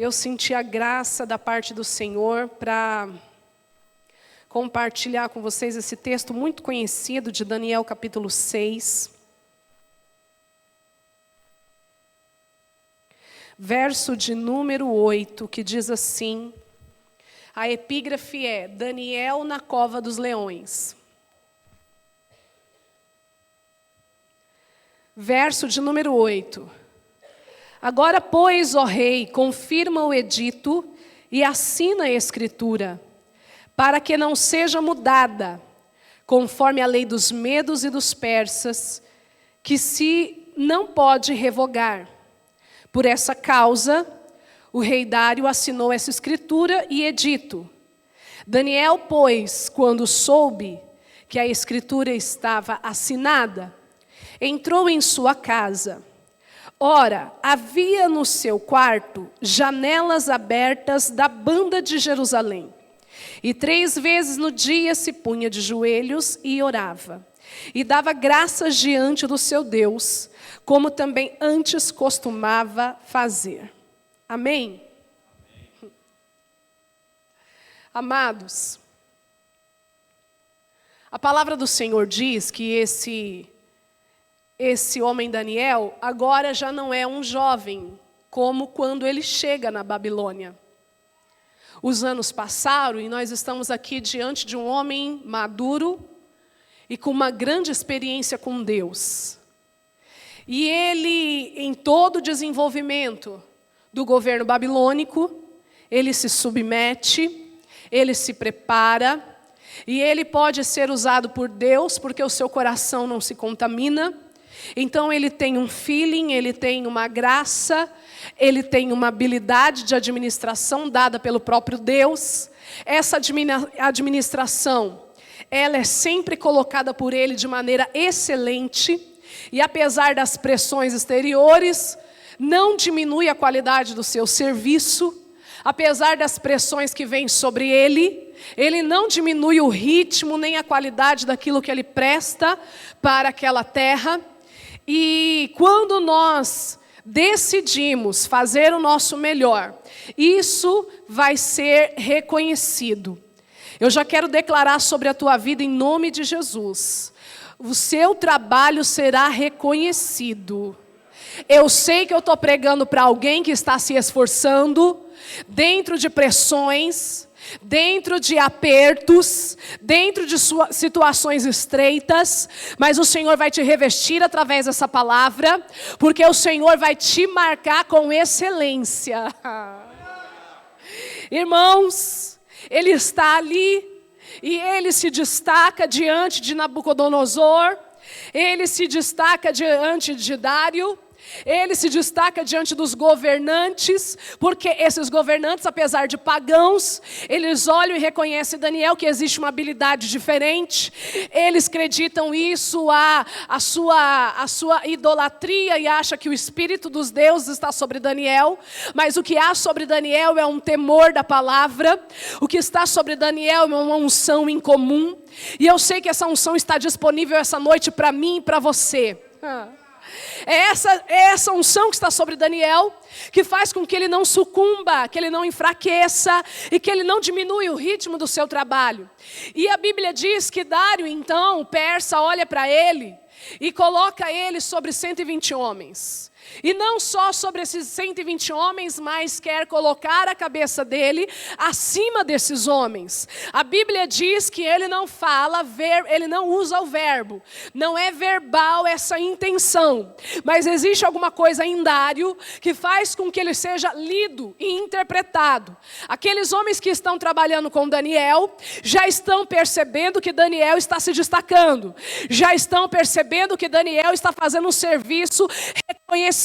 eu senti a graça da parte do Senhor para compartilhar com vocês esse texto muito conhecido de Daniel capítulo 6. Verso de número 8, que diz assim, a epígrafe é Daniel na cova dos leões. Verso de número 8. Agora, pois, ó rei, confirma o edito e assina a escritura, para que não seja mudada, conforme a lei dos medos e dos persas, que se não pode revogar. Por essa causa, o rei Dário assinou essa escritura e edito. Daniel, pois, quando soube que a escritura estava assinada, entrou em sua casa. Ora, havia no seu quarto janelas abertas da banda de Jerusalém. E 3 vezes no dia se punha de joelhos e orava. E dava graças diante do seu Deus, como também antes costumava fazer. Amém? Amém. Amados, a palavra do Senhor diz que esse homem Daniel agora já não é um jovem, como quando ele chega na Babilônia. Os anos passaram e nós estamos aqui diante de um homem maduro e com uma grande experiência com Deus. E ele, em todo o desenvolvimento do governo babilônico, ele se submete, ele se prepara, e ele pode ser usado por Deus, porque o seu coração não se contamina. Então ele tem um feeling, ele tem uma graça, ele tem uma habilidade de administração dada pelo próprio Deus. Essa administração, ela é sempre colocada por ele de maneira excelente. E apesar das pressões exteriores, não diminui a qualidade do seu serviço. Apesar das pressões que vêm sobre ele, ele não diminui o ritmo nem a qualidade daquilo que ele presta para aquela terra. E quando nós decidimos fazer o nosso melhor, isso vai ser reconhecido. Eu já quero declarar sobre a tua vida em nome de Jesus. O seu trabalho será reconhecido. Eu sei que eu estou pregando para alguém que está se esforçando, dentro de pressões, dentro de apertos, dentro de situações estreitas, mas o Senhor vai te revestir através dessa palavra, porque o Senhor vai te marcar com excelência. Irmãos, ele está ali e ele se destaca diante de Nabucodonosor, ele se destaca diante de Dário, ele se destaca diante dos governantes, porque esses governantes, apesar de pagãos, eles olham e reconhecem Daniel que existe uma habilidade diferente. Eles acreditam isso a sua idolatria e acham que o Espírito dos deuses está sobre Daniel. Mas o que há sobre Daniel é um temor da palavra. O que está sobre Daniel é uma unção incomum. E eu sei que essa unção está disponível essa noite para mim e para você. É essa unção que está sobre Daniel, que faz com que ele não sucumba, que ele não enfraqueça e que ele não diminui o ritmo do seu trabalho. E a Bíblia diz que Dário, então, o persa, olha para ele e coloca ele sobre 120 homens. E não só sobre esses 120 homens, mas quer colocar a cabeça dele acima desses homens. A Bíblia diz que ele não fala, ele não usa o verbo. Não é verbal essa intenção. Mas existe alguma coisa em Dário que faz com que ele seja lido e interpretado. Aqueles homens que estão trabalhando com Daniel já estão percebendo que Daniel está se destacando. Já estão percebendo que Daniel está fazendo um serviço reconhecido.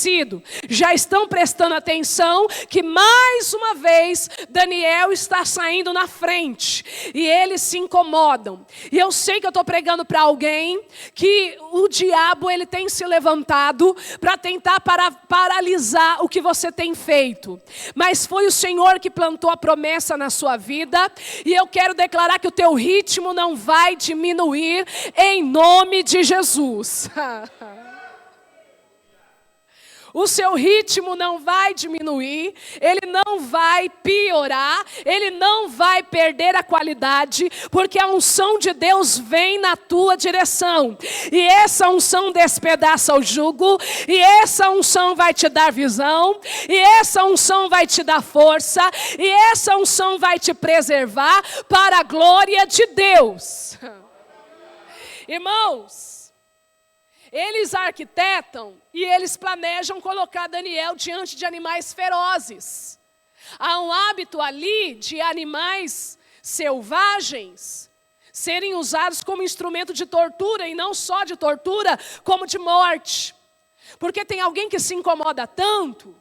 Já estão prestando atenção que mais uma vez Daniel está saindo na frente. E eles se incomodam. E eu sei que eu estou pregando para alguém que o diabo ele tem se levantado para tentar paralisar o que você tem feito. Mas foi o Senhor que plantou a promessa na sua vida. E eu quero declarar que o teu ritmo não vai diminuir em nome de Jesus. O seu ritmo não vai diminuir, ele não vai piorar, ele não vai perder a qualidade, porque a unção de Deus vem na tua direção. E essa unção despedaça o jugo, e essa unção vai te dar visão, e essa unção vai te dar força, e essa unção vai te preservar para a glória de Deus. Irmãos, eles arquitetam e eles planejam colocar Daniel diante de animais ferozes. Há um hábito ali de animais selvagens serem usados como instrumento de tortura, e não só de tortura, como de morte. Porque tem alguém que se incomoda tanto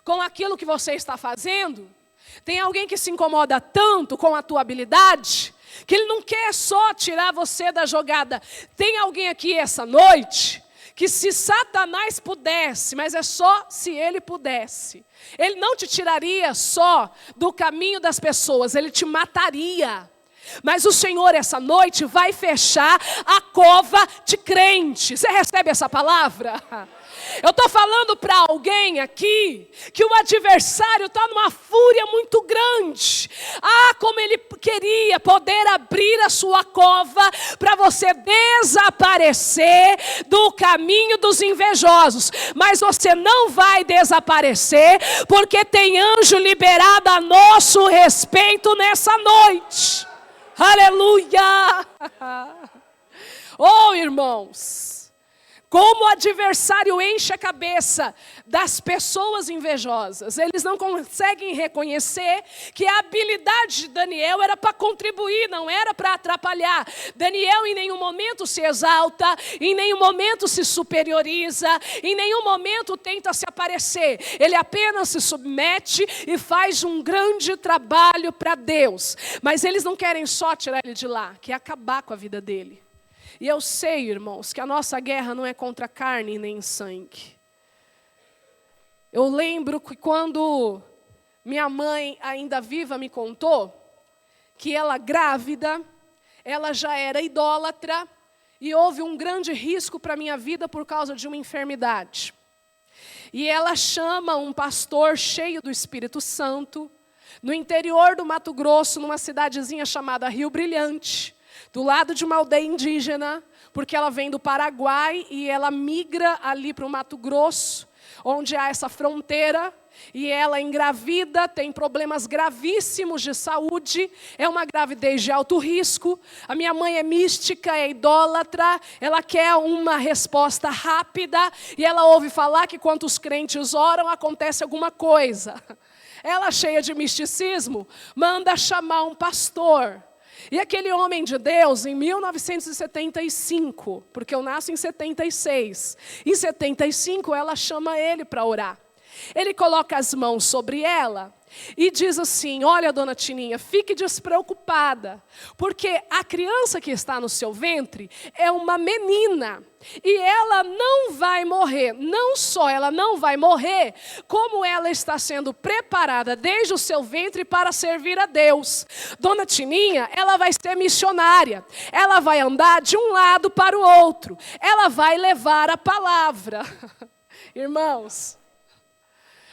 com aquilo que você está fazendo, tem alguém que se incomoda tanto com a tua habilidade, que ele não quer só tirar você da jogada. Tem alguém aqui essa noite que, se Satanás pudesse, mas é só se ele pudesse, ele não te tiraria só do caminho das pessoas, ele te mataria. Mas o Senhor essa noite vai fechar a cova de crente. Você recebe essa palavra? Eu estou falando para alguém aqui que o adversário está numa fúria muito grande. Ah, como ele queria poder abrir a sua cova para você desaparecer do caminho dos invejosos. Mas você não vai desaparecer, porque tem anjo liberado a nosso respeito nessa noite. Aleluia! Oh, irmãos, como o adversário enche a cabeça das pessoas invejosas. Eles não conseguem reconhecer que a habilidade de Daniel era para contribuir, não era para atrapalhar. Daniel em nenhum momento se exalta, em nenhum momento se superioriza, em nenhum momento tenta se aparecer. Ele apenas se submete e faz um grande trabalho para Deus. Mas eles não querem só tirar ele de lá, quer acabar com a vida dele. E eu sei, irmãos, que a nossa guerra não é contra carne nem sangue. Eu lembro que quando minha mãe, ainda viva, me contou que ela grávida, ela já era idólatra e houve um grande risco para a minha vida por causa de uma enfermidade. E ela chama um pastor cheio do Espírito Santo, no interior do Mato Grosso, numa cidadezinha chamada Rio Brilhante, do lado de uma aldeia indígena, porque ela vem do Paraguai e ela migra ali para o Mato Grosso, onde há essa fronteira, e ela engravida, tem problemas gravíssimos de saúde, é uma gravidez de alto risco. A minha mãe é mística, é idólatra, ela quer uma resposta rápida, e ela ouve falar que quando os crentes oram, acontece alguma coisa. Ela, cheia de misticismo, manda chamar um pastor. E aquele homem de Deus, em 1975, porque eu nasço em 76, em 75 ela chama ele para orar. Ele coloca as mãos sobre ela e diz assim: olha, dona Tininha, fique despreocupada, porque a criança que está no seu ventre é uma menina. E ela não vai morrer, não só ela não vai morrer, como ela está sendo preparada desde o seu ventre para servir a Deus. Dona Tininha, ela vai ser missionária, ela vai andar de um lado para o outro, ela vai levar a palavra. Irmãos,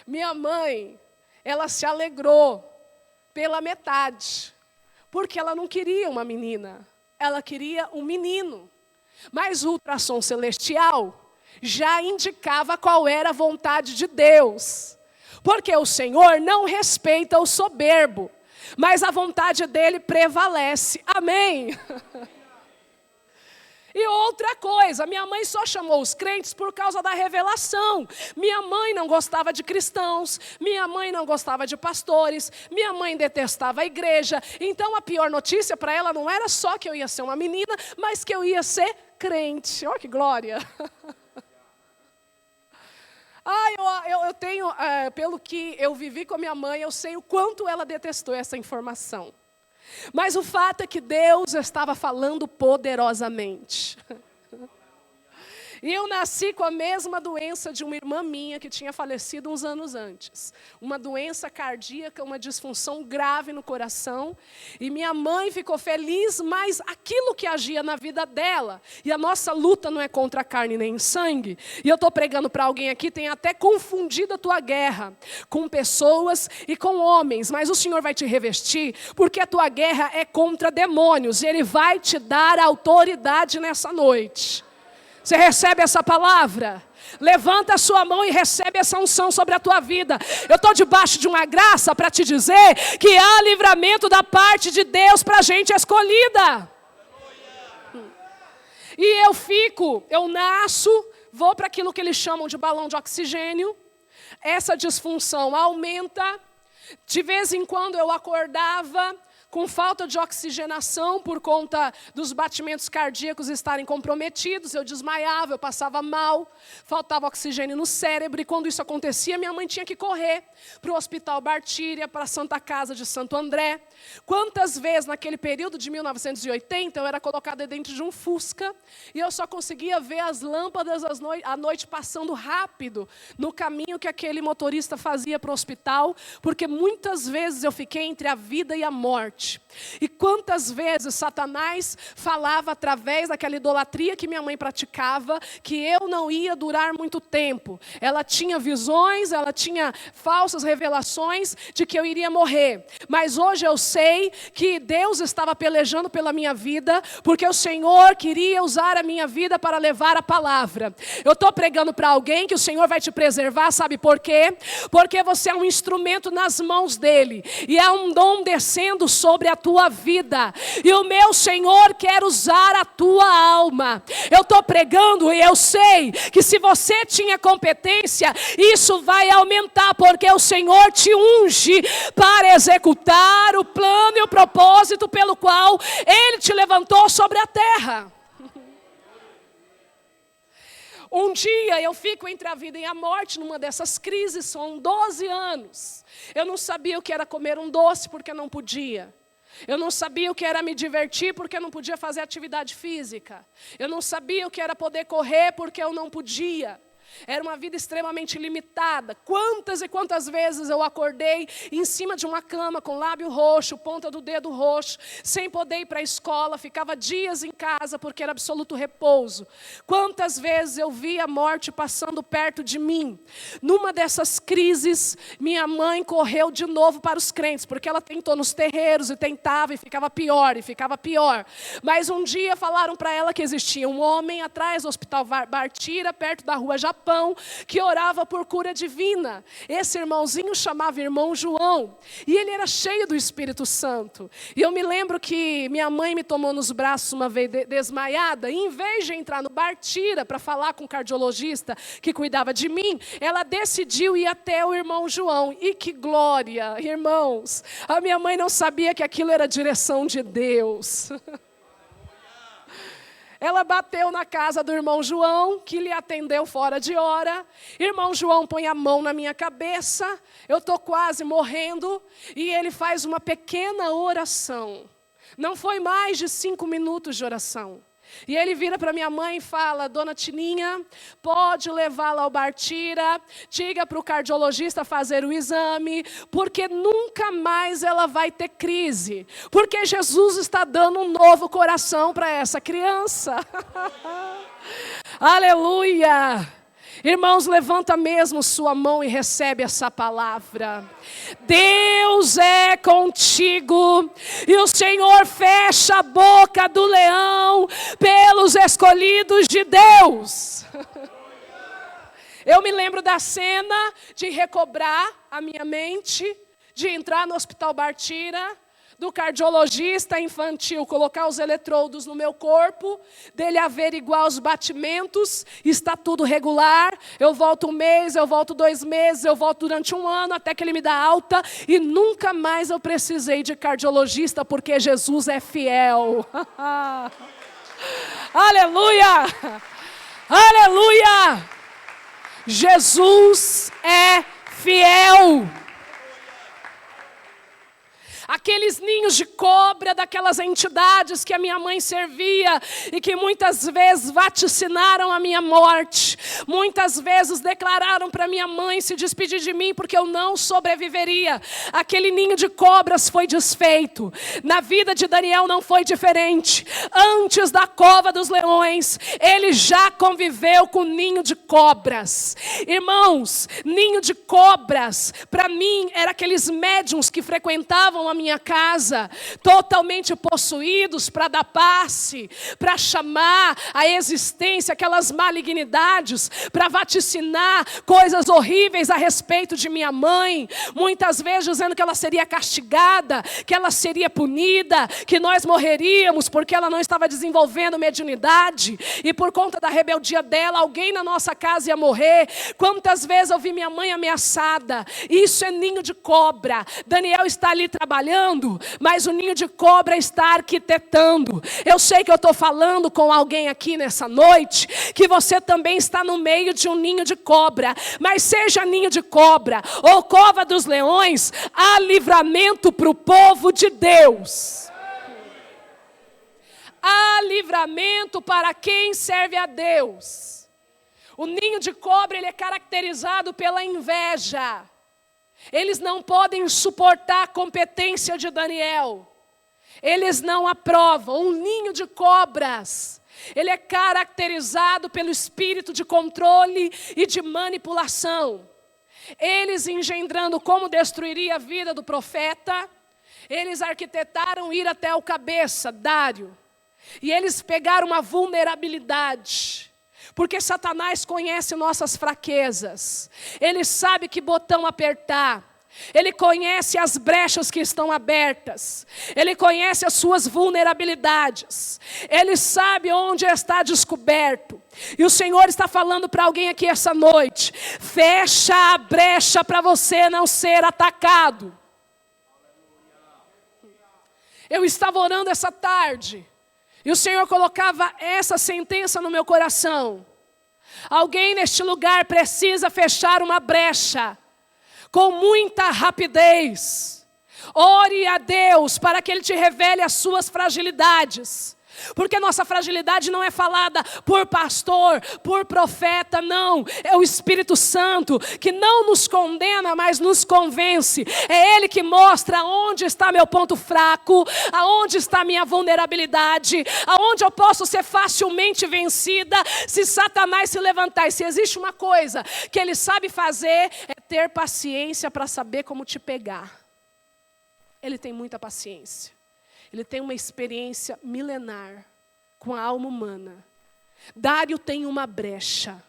minha mãe, ela se alegrou pela metade, porque ela não queria uma menina, ela queria um menino. Mas o ultrassom celestial já indicava qual era a vontade de Deus. Porque o Senhor não respeita o soberbo, mas a vontade dele prevalece. Amém? E outra coisa, minha mãe só chamou os crentes por causa da revelação. Minha mãe não gostava de cristãos, minha mãe não gostava de pastores, minha mãe detestava a igreja. Então a pior notícia para ela não era só que eu ia ser uma menina, mas que eu ia ser crente. Olha que glória! Eu tenho, pelo que eu vivi com a minha mãe, eu sei o quanto ela detestou essa informação. Mas o fato é que Deus estava falando poderosamente. E eu nasci com a mesma doença de uma irmã minha que tinha falecido uns anos antes. Uma doença cardíaca, uma disfunção grave no coração. E minha mãe ficou feliz, mas aquilo que agia na vida dela, e a nossa luta não é contra a carne nem sangue, e eu estou pregando para alguém aqui, tem até confundido a tua guerra com pessoas e com homens, mas o Senhor vai te revestir, porque a tua guerra é contra demônios, e Ele vai te dar autoridade nessa noite. Você recebe essa palavra? Levanta a sua mão e recebe essa unção sobre a tua vida. Eu estou debaixo de uma graça para te dizer que há livramento da parte de Deus para a gente escolhida. E eu nasço, vou para aquilo que eles chamam de balão de oxigênio. Essa disfunção aumenta. De vez em quando eu acordava com falta de oxigenação por conta dos batimentos cardíacos estarem comprometidos, eu desmaiava, eu passava mal, faltava oxigênio no cérebro, e quando isso acontecia, minha mãe tinha que correr para o Hospital Bartíria, para a Santa Casa de Santo André. Quantas vezes naquele período de 1980 eu era colocada dentro de um Fusca, e eu só conseguia ver as lâmpadas à noite passando rápido no caminho que aquele motorista fazia para o hospital, porque muitas vezes eu fiquei entre a vida e a morte. E quantas vezes Satanás falava através daquela idolatria que minha mãe praticava, que eu não ia durar muito tempo. Ela tinha visões, ela tinha falsas revelações de que eu iria morrer. Mas hoje eu sei que Deus estava pelejando pela minha vida, porque o Senhor queria usar a minha vida para levar a palavra. Eu estou pregando para alguém que o Senhor vai te preservar, sabe por quê? Porque você é um instrumento nas mãos dEle, e é um dom descendo sobre a tua vida, e o meu Senhor quer usar a tua alma. Eu estou pregando e eu sei que se você tinha competência, isso vai aumentar, porque o Senhor te unge para executar o plano e o propósito pelo qual Ele te levantou sobre a terra. Um dia eu fico entre a vida e a morte numa dessas crises, são 12 anos. Eu não sabia o que era comer um doce porque não podia. Eu não sabia o que era me divertir porque não podia fazer atividade física. Eu não sabia o que era poder correr porque eu não podia. Era uma vida extremamente limitada. Quantas e quantas vezes eu acordei em cima de uma cama com lábio roxo, ponta do dedo roxo, sem poder ir para a escola, ficava dias em casa porque era absoluto repouso. Quantas vezes eu vi a morte passando perto de mim. Numa dessas crises, minha mãe correu de novo para os crentes, porque ela tentou nos terreiros e tentava e ficava pior e ficava pior. Mas um dia falaram para ela que existia um homem atrás do Hospital Bartira, perto da rua Japão, que orava por cura divina. Esse irmãozinho chamava irmão João, e ele era cheio do Espírito Santo. E eu me lembro que minha mãe me tomou nos braços uma vez desmaiada, e em vez de entrar no Bartira para falar com o cardiologista que cuidava de mim, ela decidiu ir até o irmão João. E que glória, irmãos! A minha mãe não sabia que aquilo era a direção de Deus. Ela bateu na casa do irmão João, que lhe atendeu fora de hora. Irmão João põe a mão na minha cabeça, eu estou quase morrendo, e ele faz uma pequena oração. Não foi mais de 5 minutos de oração. E ele vira para minha mãe e fala: Dona Tininha, pode levá-la ao Bartira, diga para o cardiologista fazer o exame, porque nunca mais ela vai ter crise, porque Jesus está dando um novo coração para essa criança. Aleluia! Irmãos, levanta mesmo sua mão e recebe essa palavra. Deus é contigo, e o Senhor fecha a boca do leão pelos escolhidos de Deus. Eu me lembro da cena de recobrar a minha mente, de entrar no Hospital Bartira, do cardiologista infantil colocar os eletrodos no meu corpo, dele averiguar os batimentos, está tudo regular, eu volto 1 mês, eu volto 2 meses, eu volto durante 1 ano, até que ele me dá alta, e nunca mais eu precisei de cardiologista, porque Jesus é fiel. Aleluia! Aleluia! Jesus é fiel. Aqueles ninhos de cobra daquelas entidades que a minha mãe servia e que muitas vezes vaticinaram a minha morte. Muitas vezes declararam para minha mãe se despedir de mim porque eu não sobreviveria. Aquele ninho de cobras foi desfeito. Na vida de Daniel não foi diferente. Antes da cova dos leões, ele já conviveu com ninho de cobras. Irmãos, ninho de cobras, para mim, era aqueles médiuns que frequentavam a minha casa, totalmente possuídos para dar passe, para chamar a existência aquelas malignidades, para vaticinar coisas horríveis a respeito de minha mãe, muitas vezes dizendo que ela seria castigada, que ela seria punida, que nós morreríamos porque ela não estava desenvolvendo mediunidade, e por conta da rebeldia dela, alguém na nossa casa ia morrer. Quantas vezes eu vi minha mãe ameaçada? Isso é ninho de cobra. Daniel está ali trabalhando, mas o ninho de cobra está arquitetando. Eu sei que eu estou falando com alguém aqui nessa noite, que você também está no meio de um ninho de cobra, mas seja ninho de cobra ou cova dos leões, há livramento para o povo de Deus. Há livramento para quem serve a Deus. O ninho de cobra, ele é caracterizado pela inveja. Eles não podem suportar a competência de Daniel. Eles não aprovam. Um ninho de cobras, ele é caracterizado pelo espírito de controle e de manipulação. Eles engendrando como destruiria a vida do profeta, eles arquitetaram ir até o cabeça, Dário. E eles pegaram uma vulnerabilidade. Porque Satanás conhece nossas fraquezas. Ele sabe que botão apertar. Ele conhece as brechas que estão abertas. Ele conhece as suas vulnerabilidades. Ele sabe onde está descoberto. E o Senhor está falando para alguém aqui essa noite: fecha a brecha para você não ser atacado. Eu estava orando essa tarde, e o Senhor colocava essa sentença no meu coração: alguém neste lugar precisa fechar uma brecha com muita rapidez. Ore a Deus para que Ele te revele as suas fragilidades. Porque nossa fragilidade não é falada por pastor, por profeta, não. É o Espírito Santo que não nos condena, mas nos convence. É Ele que mostra onde está meu ponto fraco, aonde está minha vulnerabilidade, aonde eu posso ser facilmente vencida se Satanás se levantar. E se existe uma coisa que ele sabe fazer, é ter paciência para saber como te pegar. Ele tem muita paciência. Ele tem uma experiência milenar com a alma humana. Dário tem uma brecha.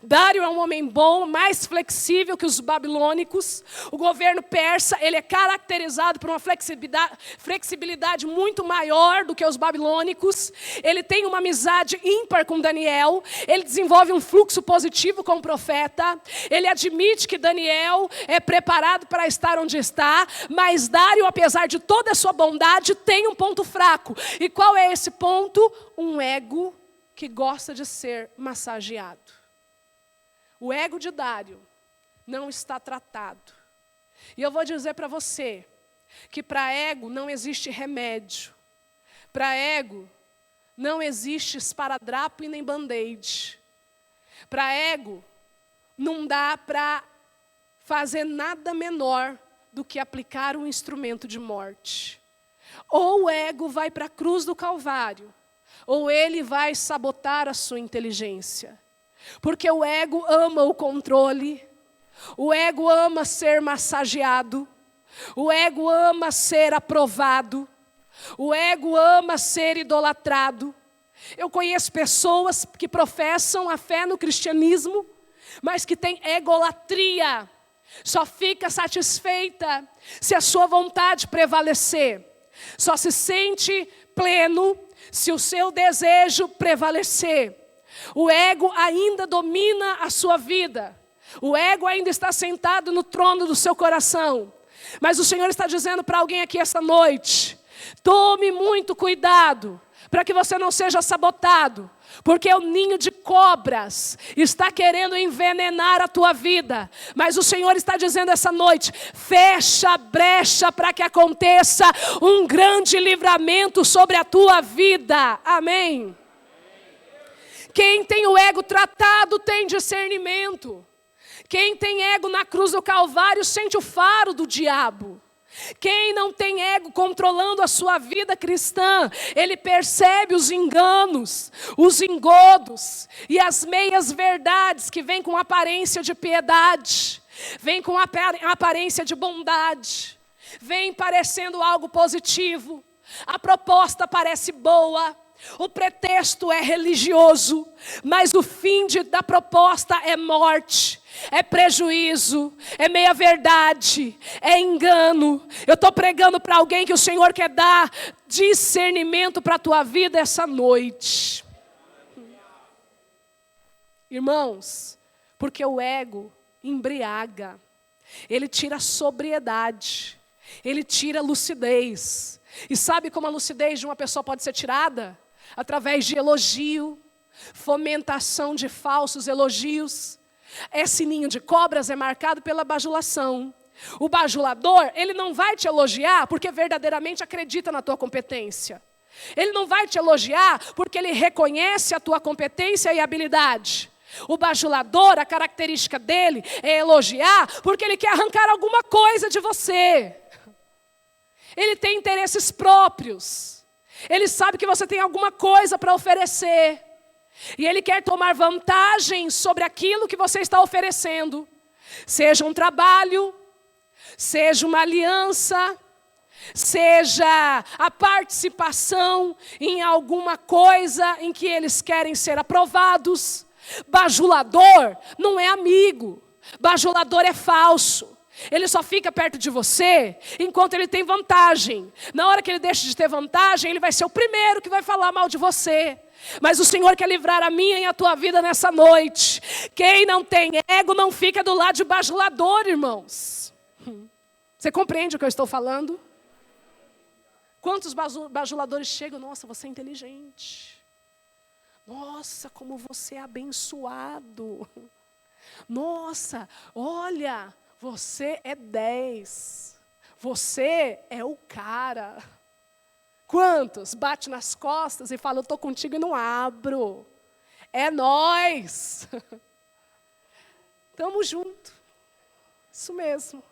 Dário é um homem bom, mais flexível que os babilônicos. O governo persa, ele é caracterizado por uma flexibilidade muito maior do que os babilônicos. Ele tem uma amizade ímpar com Daniel. Ele desenvolve um fluxo positivo com o profeta. Ele admite que Daniel é preparado para estar onde está. Mas Dário, apesar de toda a sua bondade, tem um ponto fraco. E qual é esse ponto? Um ego que gosta de ser massageado. O ego de Dário não está tratado. E eu vou dizer para você que para ego não existe remédio. Para ego não existe esparadrapo e nem band-aid. Para ego não dá para fazer nada menor do que aplicar um instrumento de morte. Ou o ego vai para a cruz do Calvário, ou ele vai sabotar a sua inteligência. Porque o ego ama o controle, o ego ama ser massageado, o ego ama ser aprovado, o ego ama ser idolatrado. Eu conheço pessoas que professam a fé no cristianismo, mas que têm egolatria. Só fica satisfeita se a sua vontade prevalecer. Só se sente pleno se o seu desejo prevalecer. O ego ainda domina a sua vida. O ego ainda está sentado no trono do seu coração. Mas o Senhor está dizendo para alguém aqui essa noite: Tome muito cuidado para que você não seja sabotado, porque o ninho de cobras está querendo envenenar a tua vida. Mas o Senhor está dizendo essa noite: fecha a brecha para que aconteça um grande livramento sobre a tua vida. Amém? Quem tem o ego tratado tem discernimento. Quem tem ego na cruz do Calvário sente o faro do diabo. Quem não tem ego controlando a sua vida cristã, ele percebe os enganos, os engodos e as meias verdades que vêm com aparência de piedade, vêm com aparência de bondade, vêm parecendo algo positivo, a proposta parece boa, o pretexto é religioso, mas o fim da proposta é morte. É prejuízo, é meia-verdade, é engano. Eu estou pregando para alguém que o Senhor quer dar discernimento para a tua vida essa noite. Irmãos, porque o ego embriaga, ele tira a sobriedade, ele tira a lucidez. E sabe como a lucidez de uma pessoa pode ser tirada? Através de elogio, fomentação de falsos elogios. Esse ninho de cobras é marcado pela bajulação. O bajulador, ele não vai te elogiar porque verdadeiramente acredita na tua competência. Ele não vai te elogiar porque ele reconhece a tua competência e habilidade. O bajulador, a característica dele é elogiar porque ele quer arrancar alguma coisa de você. Ele tem interesses próprios. Ele sabe que você tem alguma coisa para oferecer. E ele quer tomar vantagem sobre aquilo que você está oferecendo. Seja um trabalho, seja uma aliança, seja a participação em alguma coisa em que eles querem ser aprovados. Bajulador não é amigo, bajulador é falso. Ele só fica perto de você enquanto ele tem vantagem. Na hora que ele deixa de ter vantagem, ele vai ser o primeiro que vai falar mal de você. Mas o Senhor quer livrar a minha e a tua vida nessa noite. Quem não tem ego não fica do lado de bajulador, irmãos. Você compreende o que eu estou falando? Quantos bajuladores chegam? Nossa, você é inteligente. Nossa, como você é abençoado. Nossa, olha, você é 10. Você é o cara. Quantos bate nas costas e fala: eu estou contigo e não abro. É nós. Estamos juntos. Isso mesmo.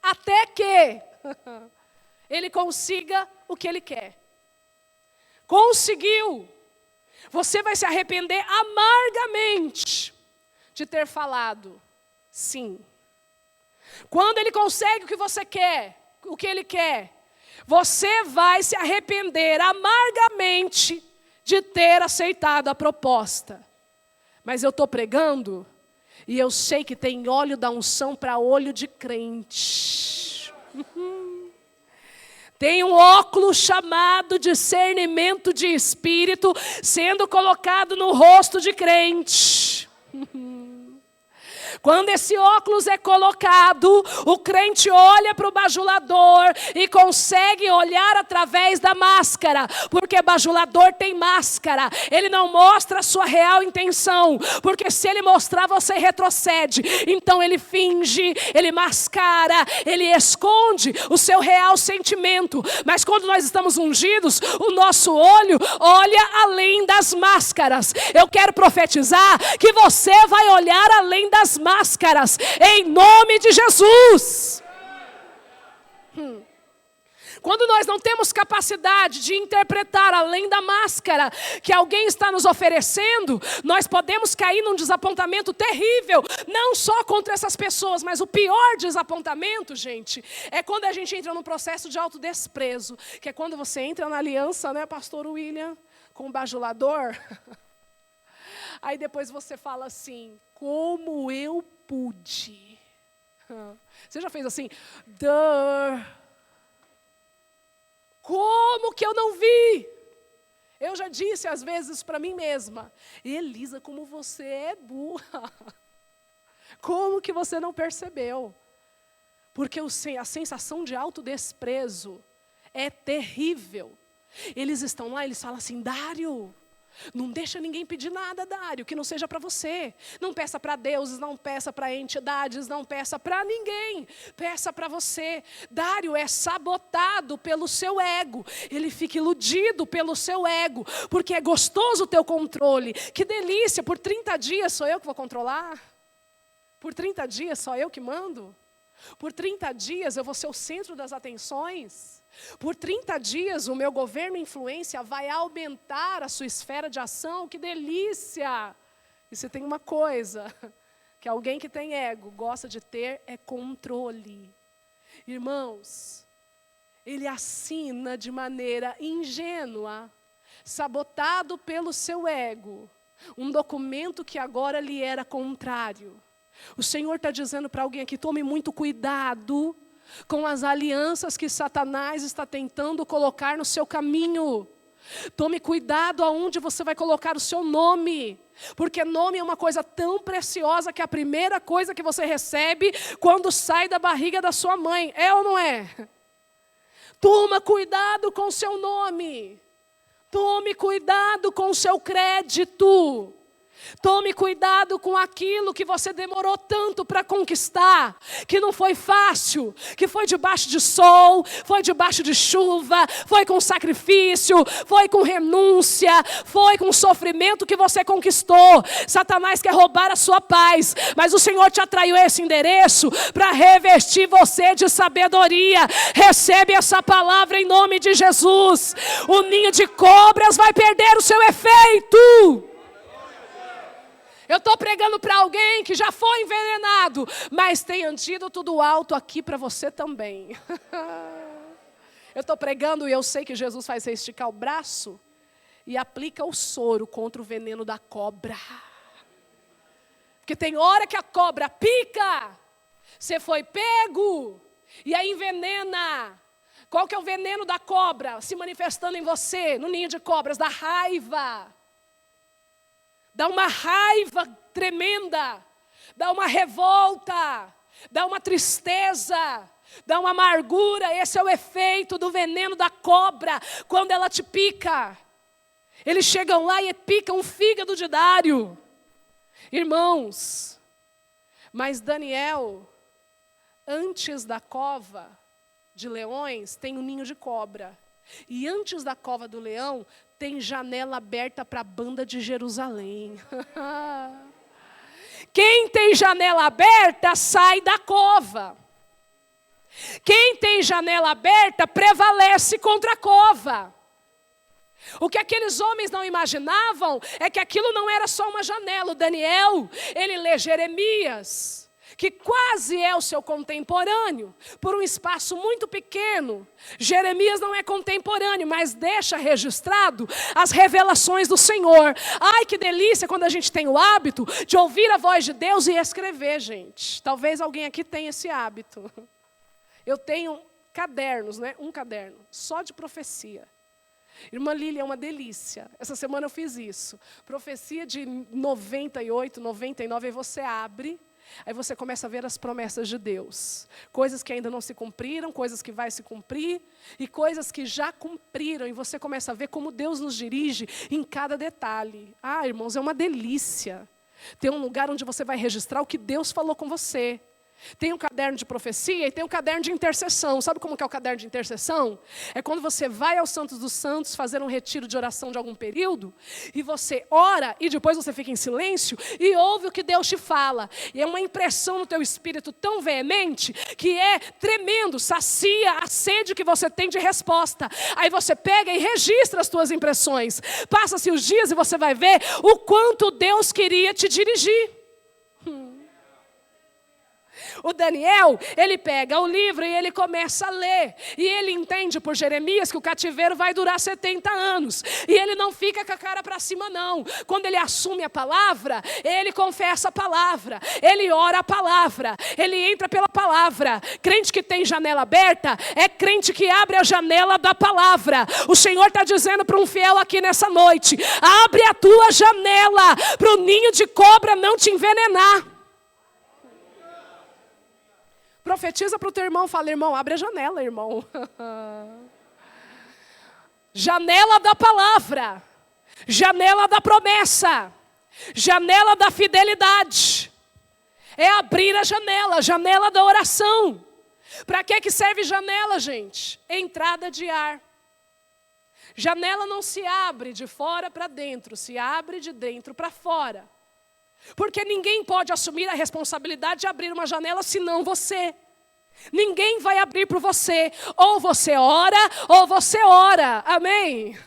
Até que ele consiga o que ele quer. Conseguiu. Você vai se arrepender amargamente de ter falado sim. Quando ele consegue o que você quer, o que ele quer, você vai se arrepender amargamente de ter aceitado a proposta. Mas eu estou pregando e eu sei que tem óleo da unção para olho de crente. Tem um óculos chamado discernimento de espírito sendo colocado no rosto de crente. Quando esse óculos é colocado, o crente olha para o bajulador e consegue olhar através da máscara, porque bajulador tem máscara, ele não mostra a sua real intenção, porque se ele mostrar você retrocede, então ele finge, ele mascara, ele esconde o seu real sentimento, mas quando nós estamos ungidos, o nosso olho olha além das máscaras. Eu quero profetizar que você vai olhar além das máscaras, em nome de Jesus. Quando nós não temos capacidade de interpretar além da máscara que alguém está nos oferecendo, nós podemos cair num desapontamento terrível, não só contra essas pessoas, mas o pior desapontamento, gente, é quando a gente entra num processo de autodesprezo, que é quando você entra na aliança, né, pastor William, com o bajulador. Aí depois você fala assim: como eu pude? Você já fez assim? Como que eu não vi? Eu já disse às vezes para mim mesma: Elisa, como você é burra. Como que você não percebeu? Porque a sensação de autodesprezo É terrível. Eles estão lá, eles falam assim: Dário, não deixa ninguém pedir nada, Dário, que não seja para você. Não peça para deuses, não peça para entidades, não peça para ninguém. Peça para você. Dário é sabotado pelo seu ego. Ele fica iludido pelo seu ego, porque é gostoso o teu controle. Que delícia, por 30 dias sou eu que vou controlar? Por 30 dias só eu que mando? Por 30 dias eu vou ser o centro das atenções? Por 30 dias o meu governo e influência vai aumentar a sua esfera de ação? Que delícia! E se tem uma coisa que alguém que tem ego gosta de ter, é controle. Irmãos, ele assina de maneira ingênua, sabotado pelo seu ego, um documento que agora lhe era contrário. O Senhor está dizendo para alguém aqui: tome muito cuidado com as alianças que Satanás está tentando colocar no seu caminho. Tome cuidado aonde você vai colocar o seu nome, porque nome é uma coisa tão preciosa que é a primeira coisa que você recebe quando sai da barriga da sua mãe. É ou não é? Toma cuidado com o seu nome. Tome cuidado com o seu crédito. Tome cuidado com aquilo que você demorou tanto para conquistar, que não foi fácil, que foi debaixo de sol, foi debaixo de chuva, foi com sacrifício, foi com renúncia, foi com sofrimento que você conquistou. Satanás quer roubar a sua paz, mas o Senhor te atraiu a esse endereço para revestir você de sabedoria. Recebe essa palavra em nome de Jesus. O ninho de cobras vai perder o seu efeito. Eu estou pregando para alguém que já foi envenenado, mas tem antídoto do alto aqui para você também. Eu estou pregando e eu sei que Jesus faz você esticar o braço e aplica o soro contra o veneno da cobra. Porque tem hora que a cobra pica, você foi pego e aí envenena. Qual que é o veneno da cobra se manifestando em você, no ninho de cobras? Da raiva. Dá uma raiva tremenda, dá uma revolta, dá uma tristeza, dá uma amargura. Esse é o efeito do veneno da cobra, quando ela te pica. Eles chegam lá e picam o fígado de Dário. Irmãos, mas Daniel, antes da cova de leões, tem um ninho de cobra. E antes da cova do leão, tem janela aberta para a banda de Jerusalém. Quem tem janela aberta, sai da cova. Quem tem janela aberta, prevalece contra a cova. O que aqueles homens não imaginavam é que aquilo não era só uma janela. O Daniel, ele lê Jeremias, que quase é o seu contemporâneo, por um espaço muito pequeno. Jeremias não é contemporâneo, mas deixa registrado as revelações do Senhor. Ai, que delícia quando a gente tem o hábito de ouvir a voz de Deus e escrever, gente. Talvez alguém aqui tenha esse hábito. Eu tenho cadernos, né? Um caderno, só de profecia. Irmã Lília, é uma delícia. Essa semana eu fiz isso. Profecia de 98, 99, aí você abre. Aí você começa a ver as promessas de Deus. Coisas que ainda não se cumpriram, coisas que vai se cumprir, e coisas que já cumpriram. E você começa a ver como Deus nos dirige em cada detalhe. Ah, irmãos, é uma delícia. Tem um lugar onde você vai registrar o que Deus falou com você. Tem um caderno de profecia e tem um caderno de intercessão. Sabe como que é o caderno de intercessão? É quando você vai aos Santos dos Santos fazer um retiro de oração de algum período, e você ora e depois você fica em silêncio e ouve o que Deus te fala. E é uma impressão no teu espírito tão veemente que é tremendo, sacia a sede que você tem de resposta. Aí você pega e registra as tuas impressões. Passa-se os dias e você vai ver o quanto Deus queria te dirigir. O Daniel, ele pega o livro e ele começa a ler. E ele entende por Jeremias que o cativeiro vai durar 70 anos. E ele não fica com a cara para cima, não. Quando ele assume a palavra, ele confessa a palavra. Ele ora a palavra. Ele entra pela palavra. Crente que tem janela aberta é crente que abre a janela da palavra. O Senhor está dizendo para um fiel aqui nessa noite: abre a tua janela para o ninho de cobra não te envenenar. Profetiza para o teu irmão, fala: irmão, abre a janela, irmão. Janela da palavra, janela da promessa, janela da fidelidade. É abrir a janela da oração. Para que serve janela, gente? Entrada de ar. Janela não se abre de fora para dentro, se abre de dentro para fora. Porque ninguém pode assumir a responsabilidade de abrir uma janela senão você. Ninguém vai abrir por você. Ou você ora. Amém?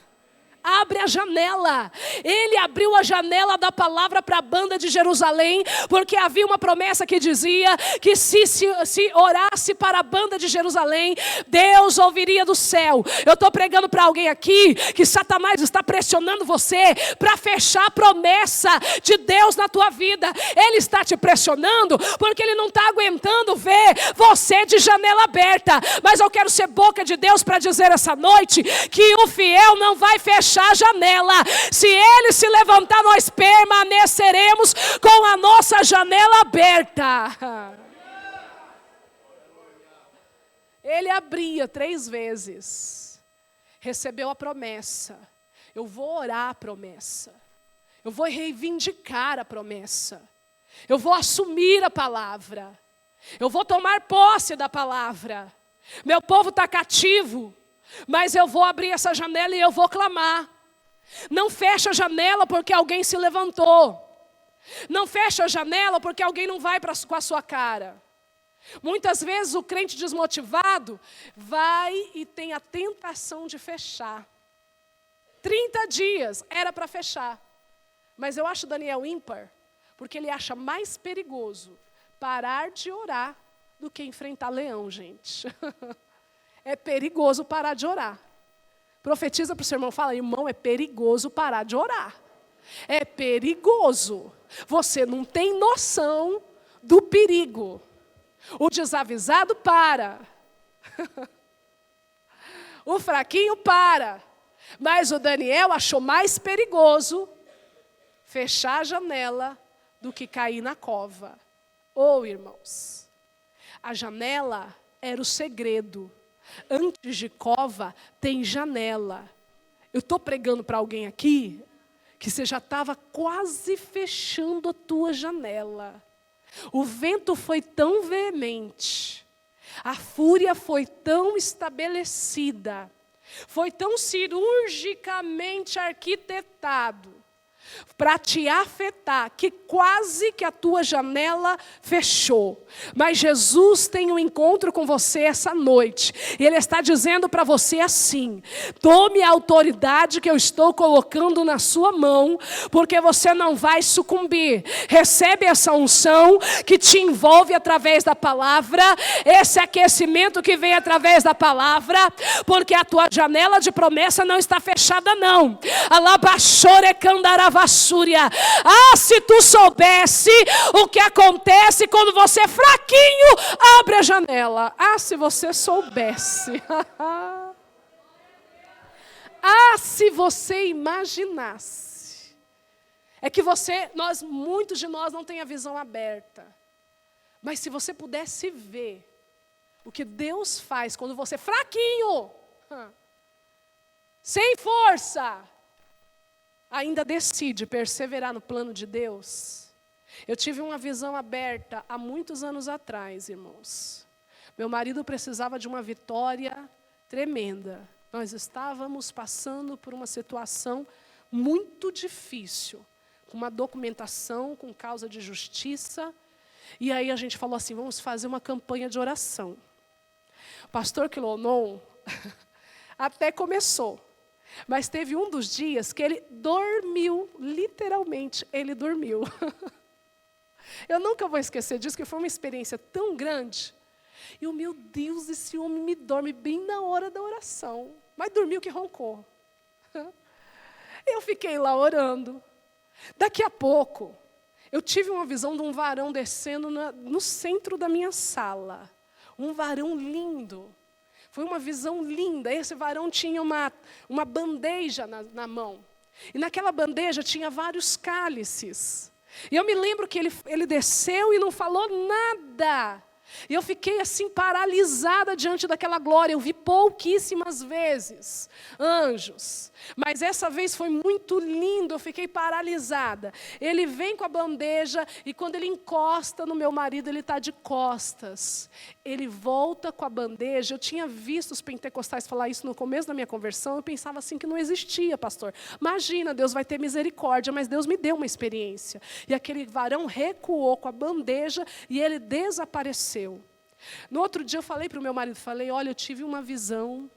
Abre a janela. Ele abriu a janela da palavra para a banda de Jerusalém, porque havia uma promessa que dizia que se orasse para a banda de Jerusalém, Deus ouviria do céu. Eu estou pregando para alguém aqui que Satanás está pressionando você para fechar a promessa de Deus na tua vida. Ele está te pressionando porque ele não está aguentando ver você de janela aberta. Mas eu quero ser boca de Deus para dizer essa noite que o fiel não vai fechar a janela. Se ele se levantar, nós permaneceremos com a nossa janela aberta. Ele abria 3 vezes, recebeu a promessa. Eu vou orar a promessa, eu vou reivindicar a promessa, eu vou assumir a palavra, eu vou tomar posse da palavra. Meu povo está cativo, mas eu vou abrir essa janela e eu vou clamar. Não fecha a janela porque alguém se levantou. Não fecha a janela porque alguém não vai com a sua cara. Muitas vezes o crente desmotivado vai e tem a tentação de fechar. 30 dias era para fechar. Mas eu acho Daniel ímpar, porque ele acha mais perigoso parar de orar do que enfrentar leão, gente. É perigoso parar de orar. Profetiza para o seu irmão, fala, irmão, é perigoso parar de orar. É perigoso. Você não tem noção do perigo. O desavisado para. O fraquinho para. Mas o Daniel achou mais perigoso fechar a janela do que cair na cova. Irmãos, a janela era o segredo. Antes de cova, tem janela. Eu estou pregando para alguém aqui que você já estava quase fechando a tua janela. O vento foi tão veemente, a fúria foi tão estabelecida, foi tão cirurgicamente arquitetado para te afetar, que quase que a tua janela fechou. Mas Jesus tem um encontro com você essa noite. E Ele está dizendo para você assim: tome a autoridade que eu estou colocando na sua mão, porque você não vai sucumbir. Recebe essa unção que te envolve através da palavra, esse aquecimento que vem através da palavra, porque a tua janela de promessa não está fechada não. Alabachore candarava. Se tu soubesse o que acontece quando você é fraquinho, abre a janela. Se você soubesse. Se você imaginasse. É que muitos de nós não tem a visão aberta. Mas se você pudesse ver o que Deus faz quando você é fraquinho, sem força, ainda decide perseverar no plano de Deus. Eu tive uma visão aberta há muitos anos atrás, irmãos. Meu marido precisava de uma vitória tremenda. Nós estávamos passando por uma situação muito difícil, com uma documentação, com causa de justiça. E aí a gente falou assim, vamos fazer uma campanha de oração. O pastor Quilonon até começou. Mas teve um dos dias que ele dormiu, literalmente, ele dormiu. Eu nunca vou esquecer disso, que foi uma experiência tão grande. E meu Deus, esse homem me dorme bem na hora da oração. Mas dormiu que roncou. Eu fiquei lá orando. Daqui a pouco, eu tive uma visão de um varão descendo no centro da minha sala. Um varão lindo. Foi uma visão linda. Esse varão tinha uma bandeja na mão. E naquela bandeja tinha vários cálices. E eu me lembro que ele desceu e não falou nada. E eu fiquei assim paralisada diante daquela glória. Eu vi pouquíssimas vezes anjos, mas essa vez foi muito lindo, eu fiquei paralisada. Ele vem com a bandeja e quando ele encosta no meu marido, ele está de costas. Ele volta com a bandeja. Eu tinha visto os pentecostais falar isso no começo da minha conversão. Eu pensava assim que não existia, pastor. Imagina, Deus vai ter misericórdia, mas Deus me deu uma experiência. E aquele varão recuou com a bandeja e ele desapareceu. No outro dia eu falei para o meu marido, olha, eu tive uma visão.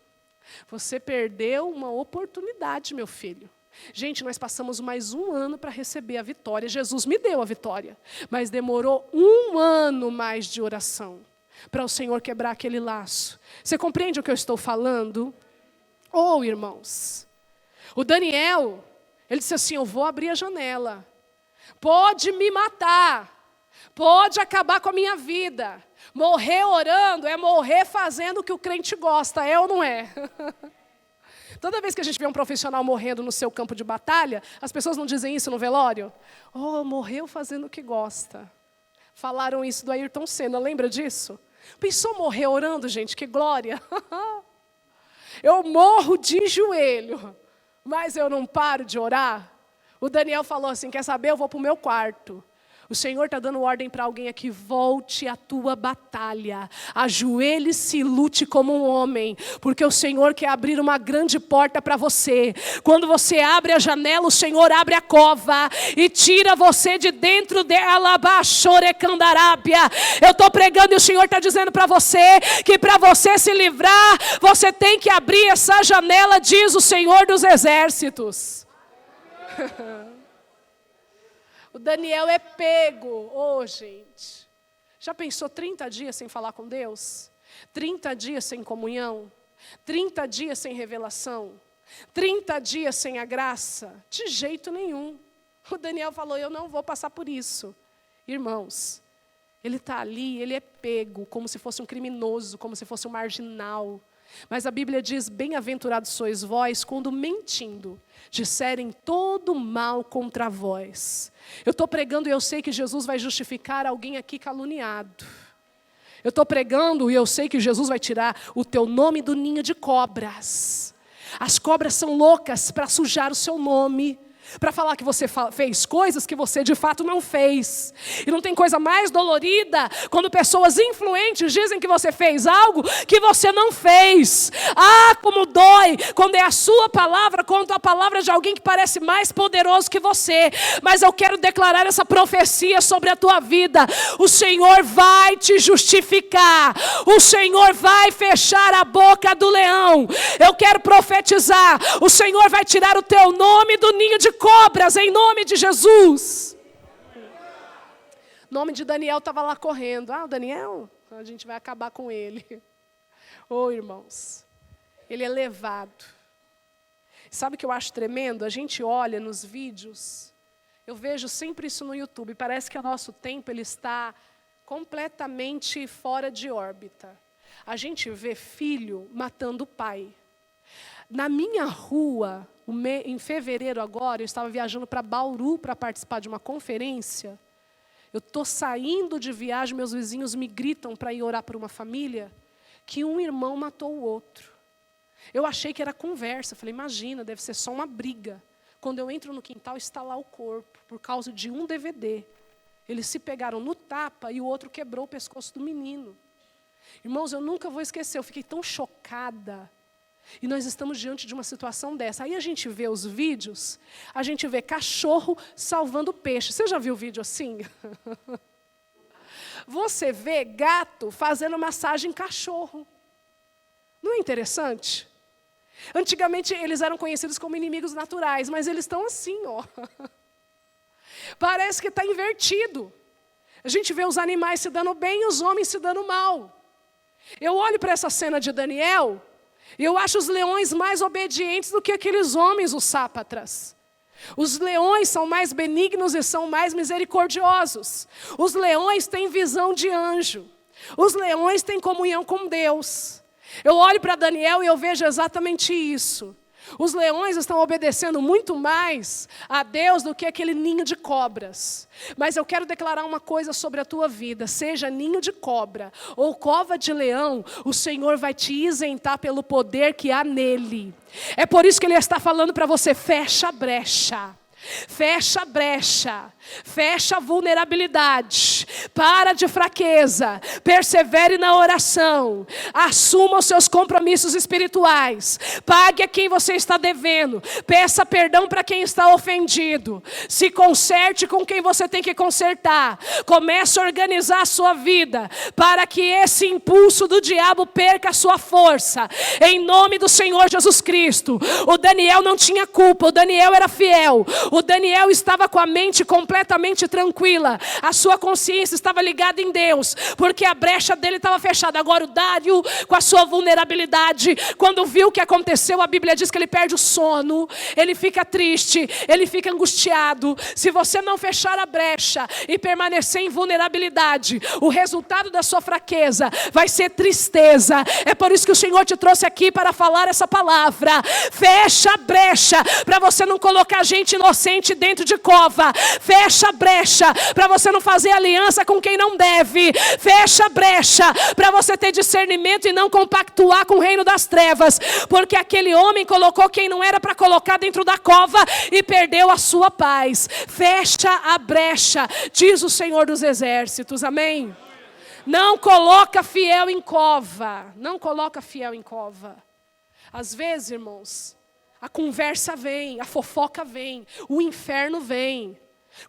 Você perdeu uma oportunidade, meu filho. Gente, nós passamos mais 1 ano para receber a vitória. Jesus me deu a vitória, mas demorou 1 ano mais de oração para o Senhor quebrar aquele laço. Você compreende o que eu estou falando? Oh, irmãos, o Daniel, ele disse assim, eu vou abrir a janela. Pode me matar, pode acabar com a minha vida. Morrer orando é morrer fazendo o que o crente gosta, é ou não é? Toda vez que a gente vê um profissional morrendo no seu campo de batalha, as pessoas não dizem isso no velório? Oh, morreu fazendo o que gosta. Falaram isso do Ayrton Senna, lembra disso? Pensou morrer orando, gente? Que glória! Eu morro de joelho, mas eu não paro de orar. O Daniel falou assim, quer saber? Eu vou para o meu quarto. O Senhor está dando ordem para alguém aqui, volte à tua batalha, ajoelhe-se e lute como um homem, porque o Senhor quer abrir uma grande porta para você. Quando você abre a janela, o Senhor abre a cova e tira você de dentro dela, baixorecandarábia. Eu estou pregando e o Senhor está dizendo para você, que para você se livrar, você tem que abrir essa janela, diz o Senhor dos Exércitos. O Daniel é pego. Oh, gente. Já pensou 30 dias sem falar com Deus? 30 dias sem comunhão? 30 dias sem revelação? 30 dias sem a graça? De jeito nenhum. O Daniel falou, eu não vou passar por isso. Irmãos, ele está ali, ele é pego como se fosse um criminoso, como se fosse um marginal. Mas a Bíblia diz, bem-aventurados sois vós, quando mentindo, disserem todo mal contra vós. Eu estou pregando e eu sei que Jesus vai justificar alguém aqui caluniado. Eu estou pregando e eu sei que Jesus vai tirar o teu nome do ninho de cobras. As cobras são loucas para sujar o seu nome, para falar que você fez coisas que você de fato não fez. E não tem coisa mais dolorida quando pessoas influentes dizem que você fez algo que você não fez. Ah, como dói quando é a sua palavra contra a palavra de alguém que parece mais poderoso que você. Mas eu quero declarar essa profecia sobre a tua vida. O Senhor vai te justificar. O Senhor vai fechar a boca do leão. Eu quero profetizar. O Senhor vai tirar o teu nome do ninho de cobras, em nome de Jesus. O nome de Daniel estava lá correndo. Ah, o Daniel? A gente vai acabar com ele. Oh, irmãos, ele é levado. Sabe o que eu acho tremendo? A gente olha nos vídeos, eu vejo sempre isso no YouTube, parece que o nosso tempo ele está completamente fora de órbita. A gente vê filho matando o pai. Na minha rua, em fevereiro agora, eu estava viajando para Bauru para participar de uma conferência. Eu estou saindo de viagem, meus vizinhos me gritam para ir orar por uma família, que um irmão matou o outro. Eu achei que era conversa, falei, imagina, deve ser só uma briga. Quando eu entro no quintal, está lá o corpo, por causa de um DVD. Eles se pegaram no tapa e o outro quebrou o pescoço do menino. Irmãos, eu nunca vou esquecer, eu fiquei tão chocada. E nós estamos diante de uma situação dessa. Aí a gente vê os vídeos, a gente vê cachorro salvando peixe. Você já viu vídeo assim? Você vê gato fazendo massagem em cachorro. Não é interessante? Antigamente eles eram conhecidos como inimigos naturais, mas eles estão assim, ó. Parece que está invertido. A gente vê os animais se dando bem e os homens se dando mal. Eu olho para essa cena de Daniel, e eu acho os leões mais obedientes do que aqueles homens, os sápatras. Os leões são mais benignos e são mais misericordiosos. Os leões têm visão de anjo. Os leões têm comunhão com Deus. Eu olho para Daniel e eu vejo exatamente isso. Os leões estão obedecendo muito mais a Deus do que aquele ninho de cobras. Mas eu quero declarar uma coisa sobre a tua vida. Seja ninho de cobra ou cova de leão, o Senhor vai te isentar pelo poder que há nele. É por isso que Ele está falando para você, fecha a brecha. Fecha a brecha, fecha a vulnerabilidade, para de fraqueza, persevere na oração, assuma os seus compromissos espirituais, pague a quem você está devendo, peça perdão para quem está ofendido, se conserte com quem você tem que consertar, comece a organizar a sua vida, para que esse impulso do diabo perca a sua força, em nome do Senhor Jesus Cristo. O Daniel não tinha culpa, o Daniel era fiel, o Daniel estava com a mente completamente tranquila. A sua consciência estava ligada em Deus, porque a brecha dele estava fechada. Agora o Dário, com a sua vulnerabilidade, quando viu o que aconteceu, a Bíblia diz que ele perde o sono, ele fica triste, ele fica angustiado. Se você não fechar a brecha e permanecer em vulnerabilidade, o resultado da sua fraqueza vai ser tristeza. É por isso que o Senhor te trouxe aqui para falar essa palavra. Fecha a brecha, para você não colocar gente inocente dentro de cova. Fecha a brecha para você não fazer aliança com quem não deve. Fecha a brecha para você ter discernimento e não compactuar com o reino das trevas, porque aquele homem colocou quem não era para colocar dentro da cova e perdeu a sua paz. Fecha a brecha, diz o Senhor dos Exércitos, amém? Não coloca fiel em cova, não coloca fiel em cova. Às vezes, irmãos, a conversa vem, a fofoca vem, o inferno vem.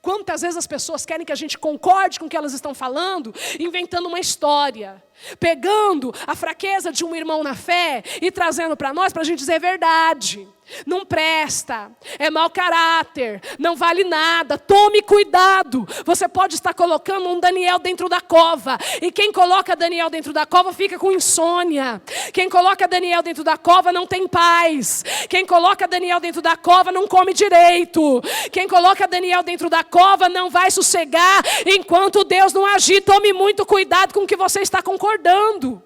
Quantas vezes as pessoas querem que a gente concorde com o que elas estão falando, inventando uma história, pegando a fraqueza de um irmão na fé e trazendo para nós, para a gente dizer verdade. Não presta, é mau caráter, não vale nada, tome cuidado. Você pode estar colocando um Daniel dentro da cova, e quem coloca Daniel dentro da cova fica com insônia. Quem coloca Daniel dentro da cova não tem paz. Quem coloca Daniel dentro da cova não come direito. Quem coloca Daniel dentro da cova não vai sossegar enquanto Deus não agir. Tome muito cuidado com o que você está concordando.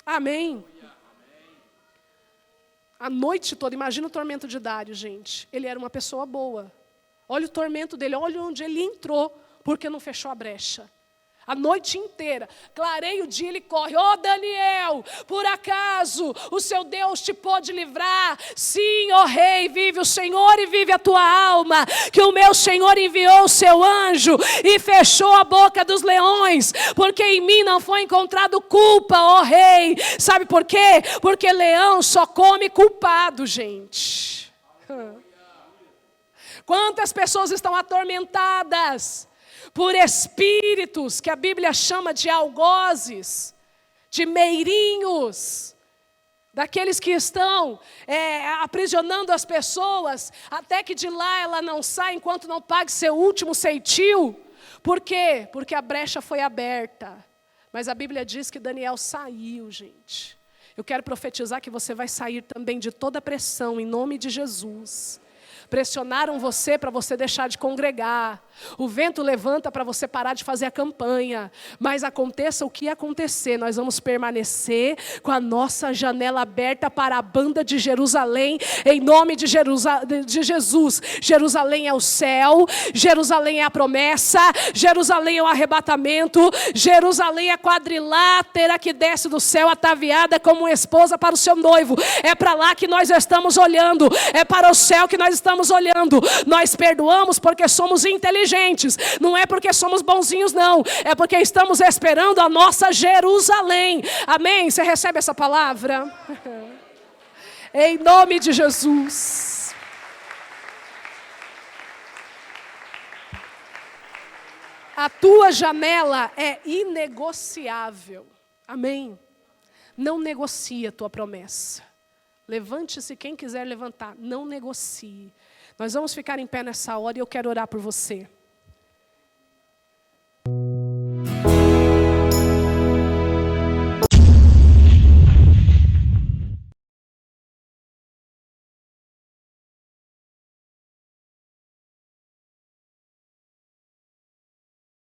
Amém. A noite toda, imagina o tormento de Dário, gente. Ele era uma pessoa boa. Olha o tormento dele, olha onde ele entrou, porque não fechou a brecha. A noite inteira, clareia o dia, ele corre. Ó Daniel, por acaso o seu Deus te pôde livrar? Sim, ó rei, vive o Senhor e vive a tua alma, que o meu Senhor enviou o seu anjo e fechou a boca dos leões, porque em mim não foi encontrado culpa, ó rei. Sabe por quê? Porque leão só come culpado, gente. Quantas pessoas estão atormentadas por espíritos que a Bíblia chama de algozes, de meirinhos, daqueles que estão aprisionando as pessoas, até que de lá ela não sai enquanto não pague seu último ceitil. Por quê? Porque a brecha foi aberta. Mas a Bíblia diz que Daniel saiu, gente. Eu quero profetizar que você vai sair também de toda pressão, em nome de Jesus. Pressionaram você para você deixar de congregar. O vento levanta para você parar de fazer a campanha. Mas aconteça o que acontecer, nós vamos permanecer com a nossa janela aberta para a banda de Jerusalém, em nome de Jesus. Jerusalém é o céu, Jerusalém é a promessa, Jerusalém é o arrebatamento, Jerusalém é a quadrilátera que desce do céu ataviada como esposa para o seu noivo. É para lá que nós estamos olhando, é para o céu que nós estamos olhando. Nós perdoamos porque somos inteligentes, não é porque somos bonzinhos, não, é porque estamos esperando a nossa Jerusalém. Amém? Você recebe essa palavra? Em nome de Jesus. A tua janela é inegociável. Amém? Não negocia a tua promessa. Levante-se quem quiser levantar, não negocie. Nós vamos ficar em pé nessa hora e eu quero orar por você.